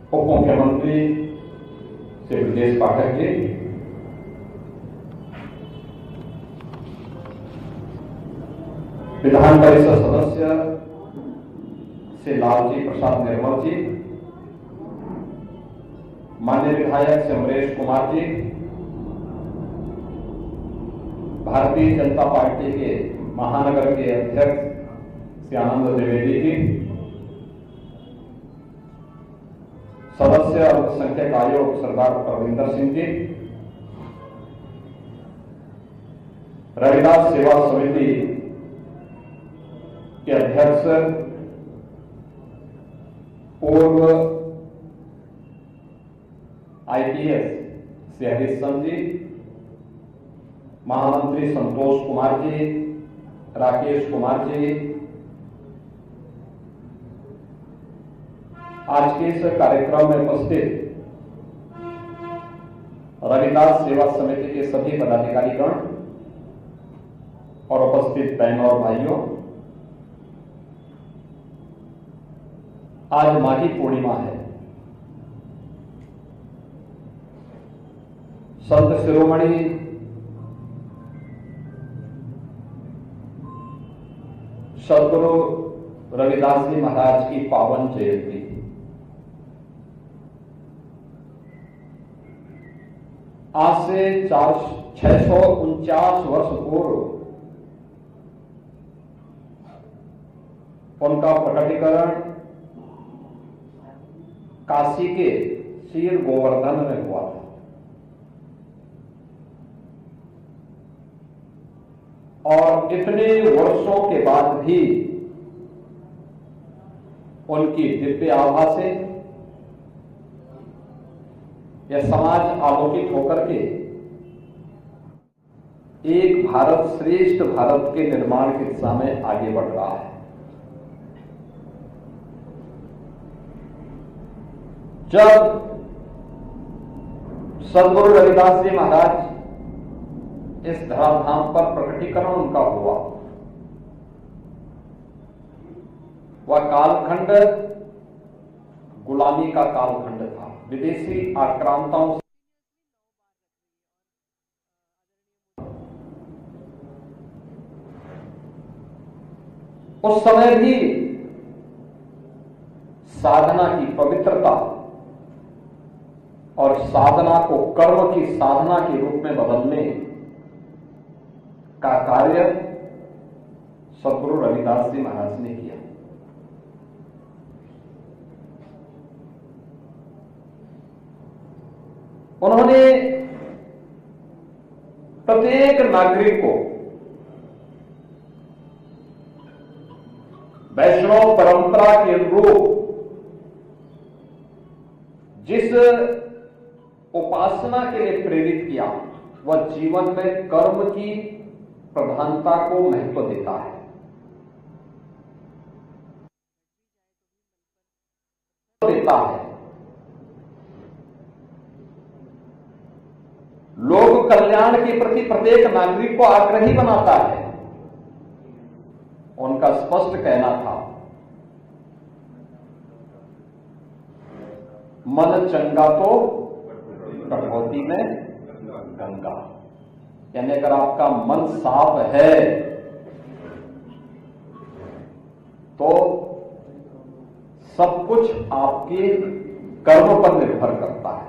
उप मुख्यमंत्री श्री ब्रजेश पाठक जी, विधान परिषद सदस्य श्री लालजी प्रसाद निर्मल जी, माननीय विधायक श्री अमरेश कुमार जी, भारतीय जनता पार्टी के महानगर के अध्यक्ष श्री आनंद द्विवेदी जी, सदस्य अल्पसंख्यक आयोग सरदार परविंदर सिंह जी, रविदास सेवा समिति के अध्यक्ष पूर्व आईपीएस श्री हरीश चंद जी, महामंत्री संतोष कुमार जी, राकेश कुमार जी, आज के इस कार्यक्रम में उपस्थित रविदास सेवा समिति के सभी पदाधिकारीगण और उपस्थित बहनों और भाइयों, आज माघी पूर्णिमा है। संत शिरोमणि सदगुरु रविदास जी महाराज की पावन जयंती। आज से 649 वर्ष पूर्व उनका प्रकटीकरण काशी के शीर गोवर्धन में हुआ था और इतने वर्षों के बाद भी उनकी दिव्य आभा से यह समाज आलोकित होकर के एक भारत श्रेष्ठ भारत के निर्माण की दिशा में आगे बढ़ रहा है। जब सदगुरु रविदास जी महाराज इस धराधाम पर प्रकटीकरण उनका हुआ, वह कालखंड गुलामी का कालखंड था। विदेशी आक्रांताओं से उस समय भी साधना की पवित्रता और साधना को कर्म की साधना के रूप में बदलने का कार्य सदगुरु रविदास जी महाराज ने किया। उन्होंने प्रत्येक नागरिक को वैष्णव परंपरा के अनुरूप जिस उपासना के लिए प्रेरित किया, वह जीवन में कर्म की प्रधानता को महत्व देता है। लोक कल्याण के प्रति प्रत्येक नागरिक को आग्रही बनाता है। उनका स्पष्ट कहना था, मन चंगा तो कठौती में गंगा। यानी अगर आपका मन साफ है तो सब कुछ आपके कर्म पर निर्भर करता है।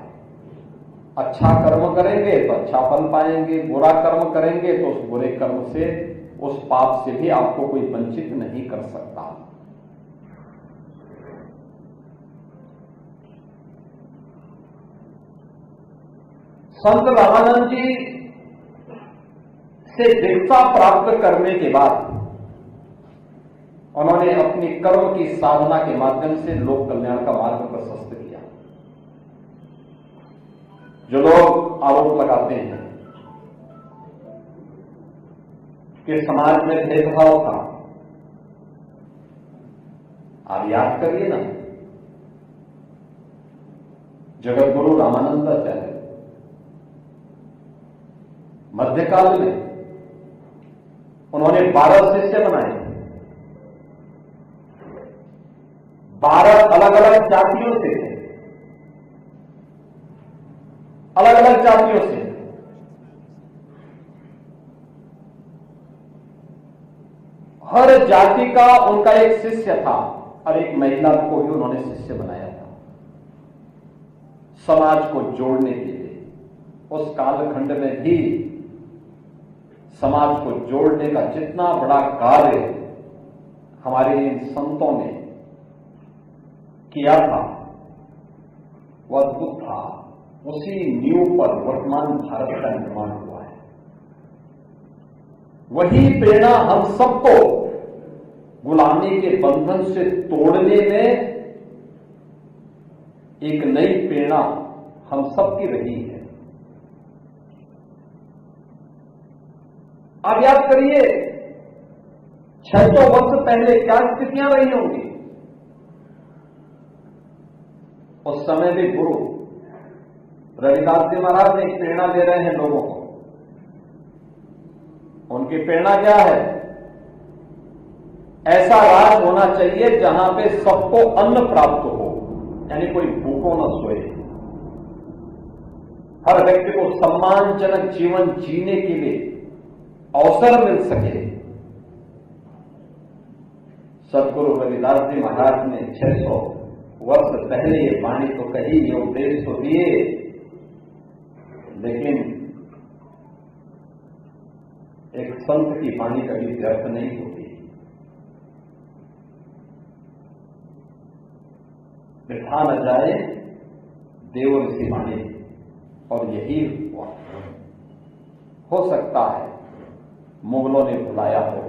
अच्छा कर्म करेंगे तो अच्छा फल पाएंगे, बुरा कर्म करेंगे तो उस बुरे कर्म से, उस पाप से भी आपको कोई वंचित नहीं कर सकता। संत रामानंद जी से दीक्षा प्राप्त करने के बाद उन्होंने अपनी कर्म की साधना के माध्यम से लोक कल्याण का मार्ग प्रशस्त किया। जो लोग आरोप लगाते हैं कि समाज में भेदभाव था, आप याद करिए ना, जगत गुरु रामानंदाचार्य मध्यकाल में उन्होंने 12 शिष्य बनाए, 12 अलग अलग जातियों से थे, अलग जातियों से। हर जाति का उनका एक शिष्य था और एक महिला को ही उन्होंने शिष्य बनाया था, समाज को जोड़ने के लिए। उस कालखंड में भी समाज को जोड़ने का जितना बड़ा कार्य हमारे इन संतों ने किया था वह अद्भुत था। उसी नींव पर वर्तमान भारत का निर्माण हुआ है। वही प्रेरणा हम सबको गुलामी के बंधन से तोड़ने में एक नई प्रेरणा हम सबकी रही है। आप याद करिए 600 वर्ष पहले क्या स्थितियां रही होंगी। उस समय भी गुरु रविदास जी महाराज एक प्रेरणा दे रहे हैं लोगों को। उनकी प्रेरणा क्या है? ऐसा राज होना चाहिए जहां पे सबको अन्न प्राप्त हो, यानी कोई भूखों न सोए, हर व्यक्ति को सम्मानजनक जीवन जीने के लिए अवसर मिल सके। सदगुरु रविदास जी महाराज ने 600 वर्ष पहले ये वाणी तो कही, ये उपदेश तो दिए, लेकिन एक संत की वाणी कभी व्यर्थ नहीं होती। बिठा न जाए देव ऋषि वाणी, और यही हुआ। हो सकता है मुगलों ने बुलाया हो,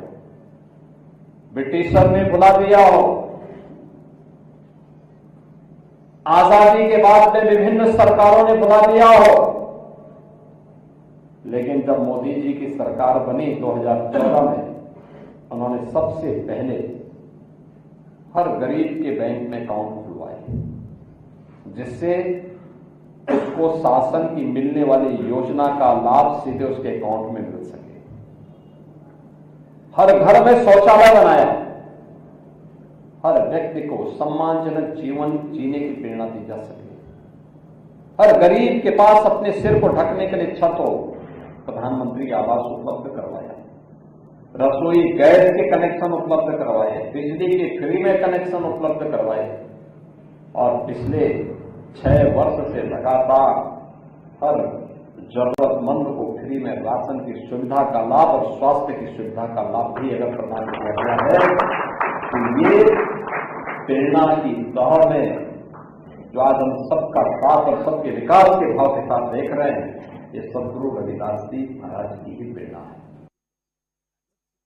ब्रिटिशर ने बुला दिया हो, आजादी के बाद में विभिन्न सरकारों ने बुला दिया हो, लेकिन जब मोदी जी की सरकार बनी 2014 में, उन्होंने सबसे पहले हर गरीब के बैंक में अकाउंट खुलवाए, जिससे उसको शासन की मिलने वाली योजना का लाभ सीधे उसके अकाउंट में मिल सके। हर घर में शौचालय बनाया, हर व्यक्ति को सम्मानजनक जीवन जीने की प्रेरणा दी जा सके। हर गरीब के पास अपने सिर को ढकने के लिए छत हो, प्रधानमंत्री आवास उपलब्ध करवाया, रसोई गैस के कनेक्शन उपलब्ध करवाए, बिजली के फ्री में कनेक्शन उपलब्ध करवाए, और पिछले 6 वर्ष से लगातार हर जरूरतमंद को फ्री में राशन की सुविधा का लाभ और स्वास्थ्य की सुविधा का लाभ भी अगर प्रदान किया गया है, तो ये प्रेरणा की दौड़ में जो आज हम सबका साथ और सबके विकास के भाव के साथ देख रहे हैं, ये सदगुरु रविदास जी महाराज की ही प्रेरणा है।